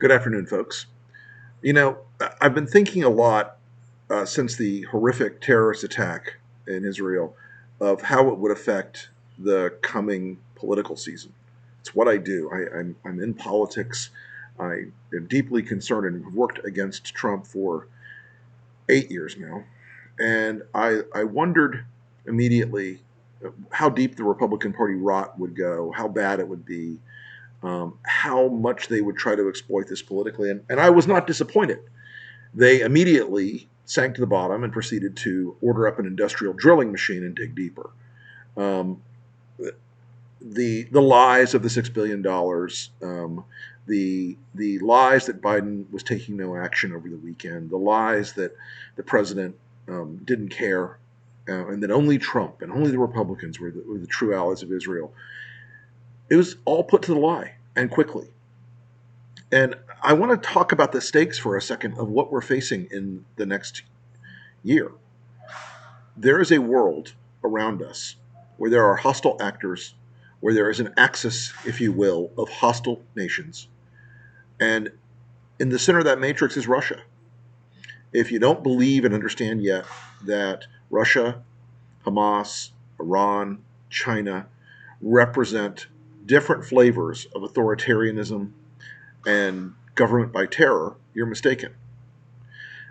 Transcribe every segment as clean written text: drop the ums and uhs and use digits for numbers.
Good afternoon, folks. I've been thinking a lot since the horrific terrorist attack in Israel of how it would affect the coming political season. It's what I do. I'm in politics. I am deeply concerned and have worked against Trump for 8 years now. And I wondered immediately how deep the Republican Party rot would go, how bad it would be, how much they would try to exploit this politically. And I was not disappointed. They immediately sank to the bottom and proceeded to order up an industrial drilling machine and dig deeper. Um, the lies of the $6 billion, the lies that Biden was taking no action over the weekend, the lies that the president didn't care, and that only Trump and only the Republicans were the true allies of Israel. It was all put to the lie and quickly. And I want to talk about the stakes for a second of what we're facing in the next year. There is a world around us where there are hostile actors, where there is an axis, if you will, of hostile nations. And in the center of that matrix is Russia. If you don't believe and understand yet that Russia, Hamas, Iran, China represent different flavors of authoritarianism and government by terror, you're mistaken.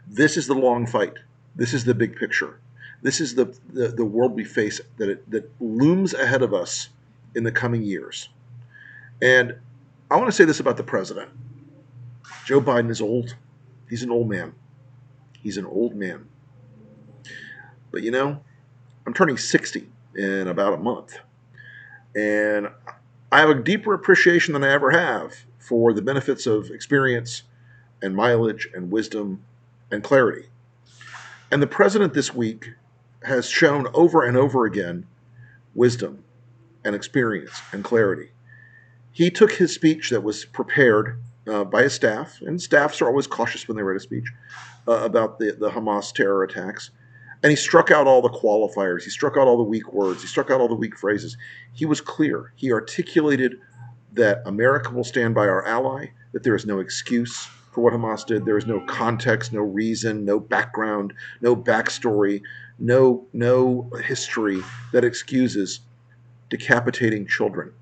This is the long fight. This is the big picture. This is the world we face that looms ahead of us in the coming years. And I want to say this about the president. Joe Biden is old. He's an old man. He's an old man. But I'm turning 60 in about a month. And I have a deeper appreciation than I ever have for the benefits of experience and mileage and wisdom and clarity. And the president this week has shown over and over again wisdom and experience and clarity. He took his speech that was prepared by his staff, and staffs are always cautious when they write a speech about the Hamas terror attacks, and he struck out all the qualifiers. He struck out all the weak words. He struck out all the weak phrases. He was clear. He articulated that America will stand by our ally, that there is no excuse for what Hamas did. There is no context, no reason, no background, no backstory, no history that excuses decapitating children.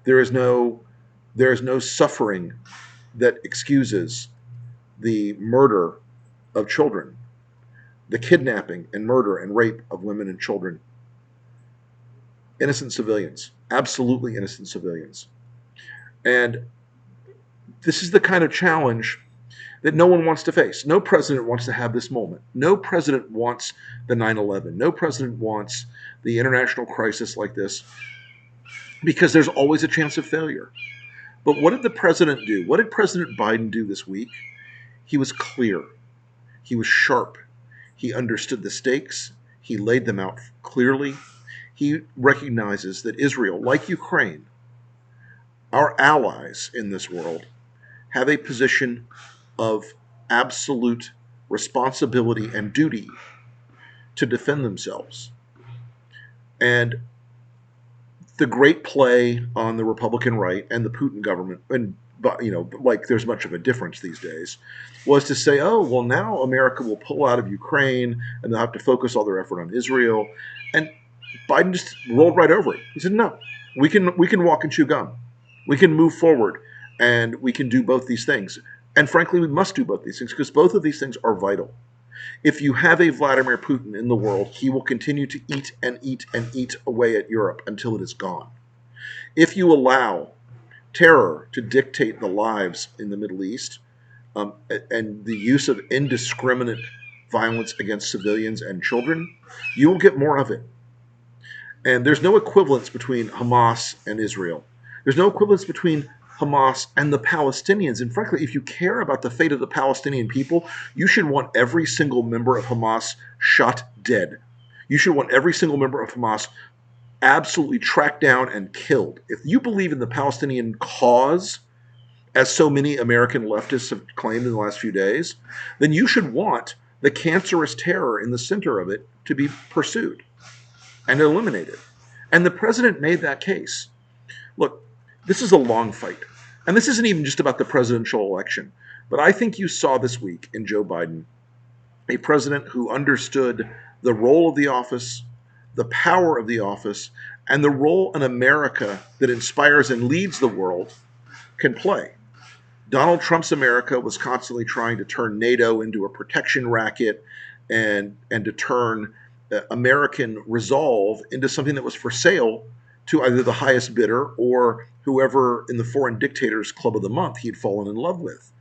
There is no suffering that excuses the murder of children, the kidnapping and murder and rape of women and children. Innocent civilians, absolutely innocent civilians. And this is the kind of challenge that no one wants to face. No president wants to have this moment. No president wants the 9/11. No president wants the international crisis like this, because there's always a chance of failure. But what did the president do? What did President Biden do this week? He was clear. He was sharp. He understood the stakes. He laid them out clearly. He recognizes that Israel, like Ukraine, our allies in this world, have a position of absolute responsibility and duty to defend themselves. And the great play on the Republican right and the Putin government, and like there's much of a difference these days, was to say, oh, well, now America will pull out of Ukraine and they'll have to focus all their effort on Israel. And Biden just rolled right over it. He said, no, we can walk and chew gum. We can move forward and we can do both these things. And frankly, we must do both these things because both of these things are vital. If you have a Vladimir Putin in the world, he will continue to eat and eat and eat away at Europe until it is gone. If you allow terror to dictate the lives in the Middle East, and the use of indiscriminate violence against civilians and children, you will get more of it. And there's no equivalence between Hamas and Israel. There's no equivalence between Hamas and the Palestinians. And frankly, if you care about the fate of the Palestinian people, you should want every single member of Hamas shot dead. You should want every single member of Hamas absolutely tracked down and killed. If you believe in the Palestinian cause, as so many American leftists have claimed in the last few days, then you should want the cancerous terror in the center of it to be pursued and eliminated. And the president made that case. Look, this is a long fight. And this isn't even just about the presidential election, but I think you saw this week in Joe Biden a president who understood the role of the office, the power of the office, and the role an America that inspires and leads the world can play. Donald Trump's America was constantly trying to turn NATO into a protection racket and to turn American resolve into something that was for sale to either the highest bidder or whoever in the foreign dictators club of the month he had fallen in love with.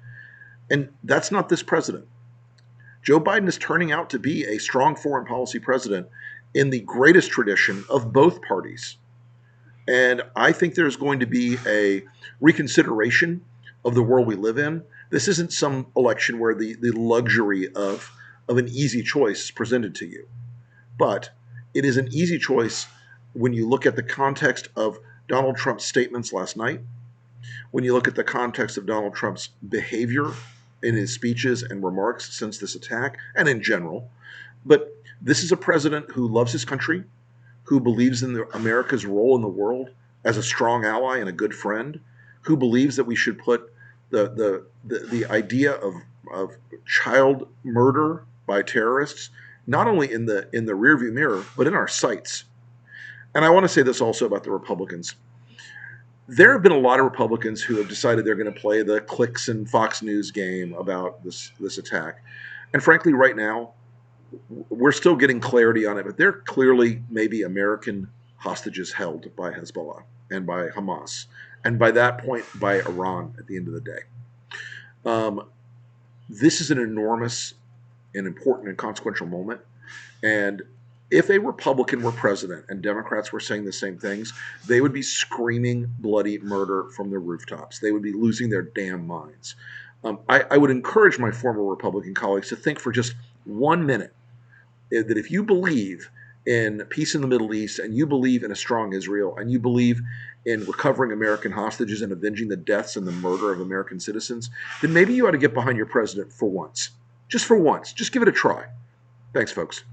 And that's not this president. Joe Biden is turning out to be a strong foreign policy president in the greatest tradition of both parties. And I think there's going to be a reconsideration of the world we live in. This isn't some election where the luxury of an easy choice is presented to you. But it is an easy choice when you look at the context of Donald Trump's statements last night, when you look at the context of Donald Trump's behavior in his speeches and remarks since this attack, and in general. But this is a president who loves his country, who believes in America's role in the world as a strong ally and a good friend, who believes that we should put the idea of child murder by terrorists not only in the rearview mirror but in our sights. And I want to say this also about the Republicans. There have been a lot of Republicans who have decided they're going to play the clicks and Fox News game about this attack. And frankly, right now, we're still getting clarity on it, but there clearly may be American hostages held by Hezbollah and by Hamas, and by that point, by Iran at the end of the day. This is an enormous and important and consequential moment. And if a Republican were president and Democrats were saying the same things, they would be screaming bloody murder from the rooftops. They would be losing their damn minds. I would encourage my former Republican colleagues to think for just 1 minute that if you believe in peace in the Middle East and you believe in a strong Israel and you believe in recovering American hostages and avenging the deaths and the murder of American citizens, then maybe you ought to get behind your president for once. Just for once. Just give it a try. Thanks, folks.